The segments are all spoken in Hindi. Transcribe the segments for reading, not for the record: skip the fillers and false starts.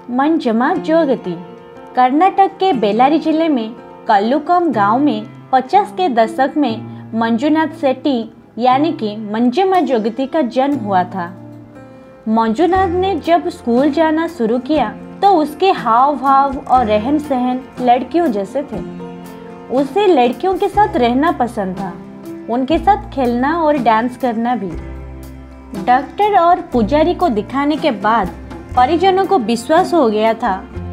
मंजमा जोगती कर्नाटक के बेल्लारी जिले में कल्लुकम गांव में 50 के दशक में मंजुनाथ सेट्टी यानी कि मंजमा जोगती का जन्म हुआ था। मंजुनाथ ने जब स्कूल जाना शुरू किया तो उसके हाव भाव और रहन सहन लड़कियों जैसे थे। उसे लड़कियों के साथ रहना पसंद था, उनके साथ खेलना और डांस करना भी। डॉक्टर और पुजारी को दिखाने के बाद परिजनों को विश्वास हो गया था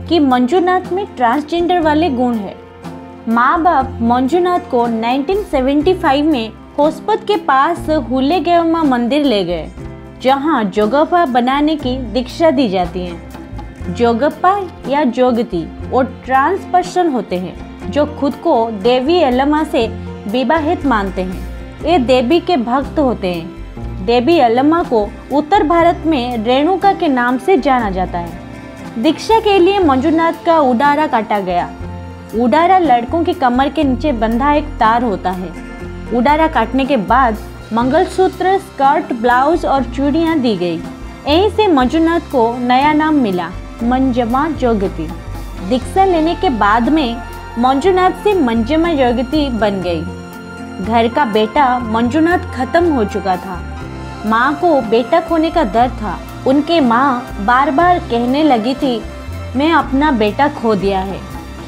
कि मंजुनाथ में ट्रांसजेंडर वाले गुण है। माँ बाप मंजुनाथ को 1975 में होस्पत के पास हुलेगेमा मंदिर ले गए, जहाँ जोगप्पा बनाने की दीक्षा दी जाती है। जोगप्पा या जोगती वो ट्रांस पर्सन होते हैं जो खुद को देवी यल्लम्मा से विवाहित मानते हैं। ये देवी के भक्त होते हैं। देवी यल्लम्मा को उत्तर भारत में रेणुका के नाम से जाना जाता है। दीक्षा के लिए मंजुनाथ का उडारा काटा गया। उडारा लड़कों की कमर के नीचे बंधा एक तार होता है। उडारा काटने के बाद मंगलसूत्र, स्कर्ट, ब्लाउज और चूड़ियां दी गई। यहीं से मंजुनाथ को नया नाम मिला, मंजमा जोगती। दीक्षा लेने के बाद में मंजुनाथ से मंजमा जोगती बन गई। घर का बेटा मंजुनाथ खत्म हो चुका था। माँ को बेटा खोने का डर था। उनके माँ बार बार कहने लगी थी, मैं अपना बेटा खो दिया है,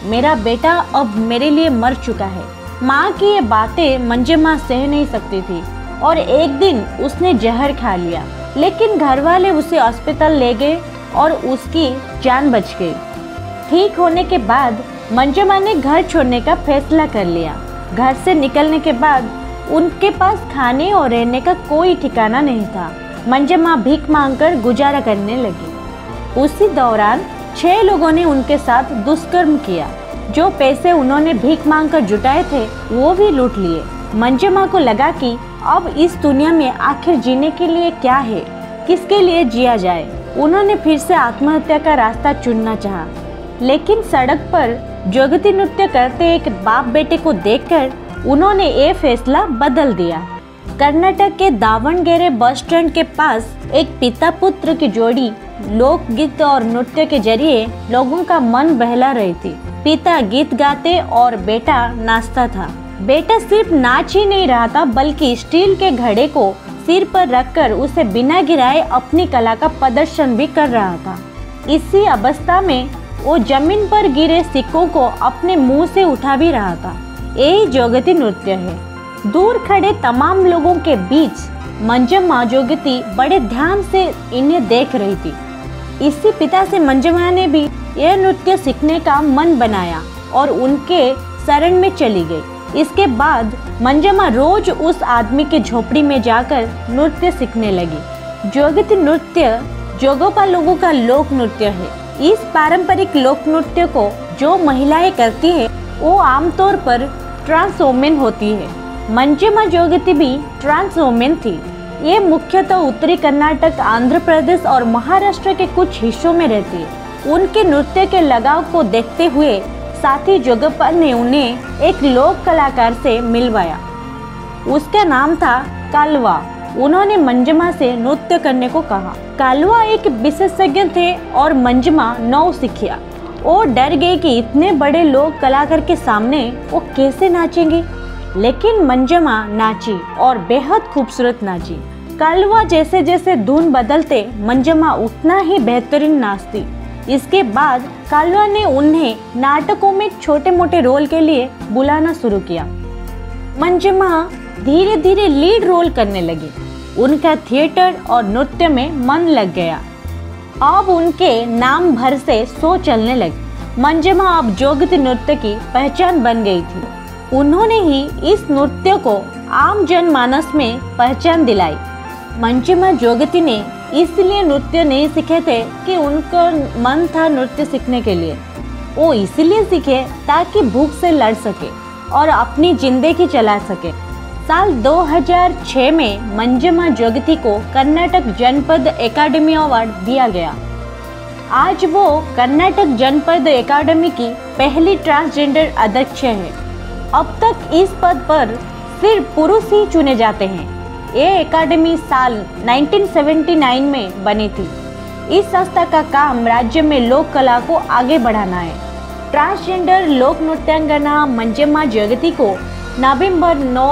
मेरा बेटा अब मेरे लिए मर चुका है। माँ की ये बातें मंजमा सह नहीं सकती थी और एक दिन उसने जहर खा लिया, लेकिन घर वाले उसे अस्पताल ले गए और उसकी जान बच गई। ठीक होने के बाद मंजमा ने घर छोड़ने का फैसला कर लिया। घर से निकलने के बाद उनके पास खाने और रहने का कोई ठिकाना नहीं था। मंजमा भीख मांगकर गुजारा करने लगी। उसी दौरान 6 लोगों ने उनके साथ दुष्कर्म किया। जो पैसे उन्होंने भीख मांगकर जुटाए थे वो भी लूट लिए। मंजमा को लगा कि अब इस दुनिया में आखिर जीने के लिए क्या है, किसके लिए जिया जाए। उन्होंने फिर से आत्महत्या का रास्ता चुनना चाहा, लेकिन सड़क पर जोगती नृत्य करते एक बाप बेटे को देखकर उन्होंने ये फैसला बदल दिया। कर्नाटक के दावणगेरे बस स्टैंड के पास एक पिता पुत्र की जोड़ी लोकगीत और नृत्य के जरिए लोगों का मन बहला रही थी। पिता गीत गाते और बेटा नाचता था। बेटा सिर्फ नाच ही नहीं रहा था, बल्कि स्टील के घड़े को सिर पर रखकर उसे बिना गिराए अपनी कला का प्रदर्शन भी कर रहा था। इसी अवस्था में वो जमीन पर गिरे सिक्कों को अपने मुंह से उठा भी रहा था। यही जोगती नृत्य है। दूर खड़े तमाम लोगों के बीच मंजमा जोगती बड़े ध्यान से इन्हें देख रही थी। इसी पिता से मंजमा ने भी यह नृत्य सीखने का मन बनाया और उनके शरण में चली गई। इसके बाद मंजमा रोज उस आदमी के झोपड़ी में जाकर नृत्य सीखने लगी। जोगती नृत्य जोगोपा लोगों का लोक नृत्य है। इस पारंपरिक लोक नृत्य को जो महिलाएं करती है वो आमतौर पर ट्रांस वुमेन होती है। मंजमा जोगती भी ट्रांस वुमेन थी। ये मुख्यतः उत्तरी कर्नाटक, आंध्र प्रदेश और महाराष्ट्र के कुछ हिस्सों में रहती है। उनके नृत्य के लगाव को देखते हुए साथी जोगप्पा ने उन्हें एक लोक कलाकार से मिलवाया। उसका नाम था कालवा। उन्होंने मंजमा से नृत्य करने को कहा। कालवा एक विशेषज्ञ थे और मंजमा नौ सीखिया। वो डर गई कि इतने बड़े लोक कलाकार के सामने वो कैसे नाचेंगे, लेकिन मंजमा नाची और बेहद खूबसूरत नाची। कालवा जैसे जैसे धुन बदलते मंजमा उतना ही बेहतरीन नाचती। इसके बाद कालवा ने उन्हें नाटकों में छोटे मोटे रोल के लिए बुलाना शुरू किया। मंजमा धीरे धीरे लीड रोल करने लगी। उनका थिएटर और नृत्य में मन लग गया। अब उनके नाम भर से शो चलने लगे। मंजमा अब जोगती नृत्य की पहचान बन गई थी। उन्होंने ही इस नृत्य को आम जनमानस में पहचान दिलाई। मंजमा जोगती ने इसलिए नृत्य नहीं सीखे थे कि उनका मन था नृत्य सीखने के लिए। वो इसलिए सीखे ताकि भूख से लड़ सके और अपनी जिंदगी चला सके। साल 2006 में मंजमा जोगती को कर्नाटक जनपद एकेडमी अवार्ड दिया गया। आज वो कर्नाटक जनपद एकेडमी की पहली ट्रांसजेंडर अध्यक्ष है। अब तक इस पद पर सिर्फ पुरुष ही चुने जाते हैं। ये एकेडमी साल 1979 में बनी थी। इस संस्था का काम राज्य में लोक कला को आगे बढ़ाना है। ट्रांसजेंडर लोक नृत्यांगना मंजम्मा जगती को नवंबर 9,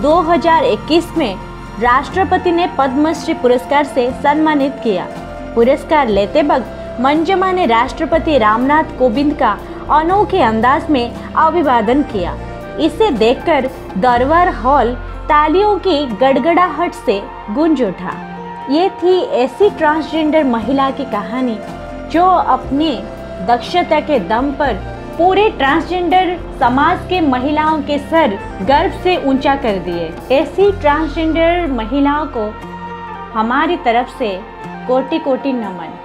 2021 में राष्ट्रपति ने पद्मश्री पुरस्कार से सम्मानित किया। पुरस्कार लेते वक्त मंजम्मा ने राष्ट्रपति रामनाथ कोविंद का अनोखे अंदाज में अभिवादन किया। इसे देखकर दरबार हॉल तालियों की गड़गड़ाहट से गूंज उठा। ये थी ऐसी ट्रांसजेंडर महिला की कहानी जो अपने दक्षता के दम पर पूरे ट्रांसजेंडर समाज के महिलाओं के सर गर्व से ऊंचा कर दिए। ऐसी ट्रांसजेंडर महिलाओं को हमारी तरफ से कोटि कोटि नमन।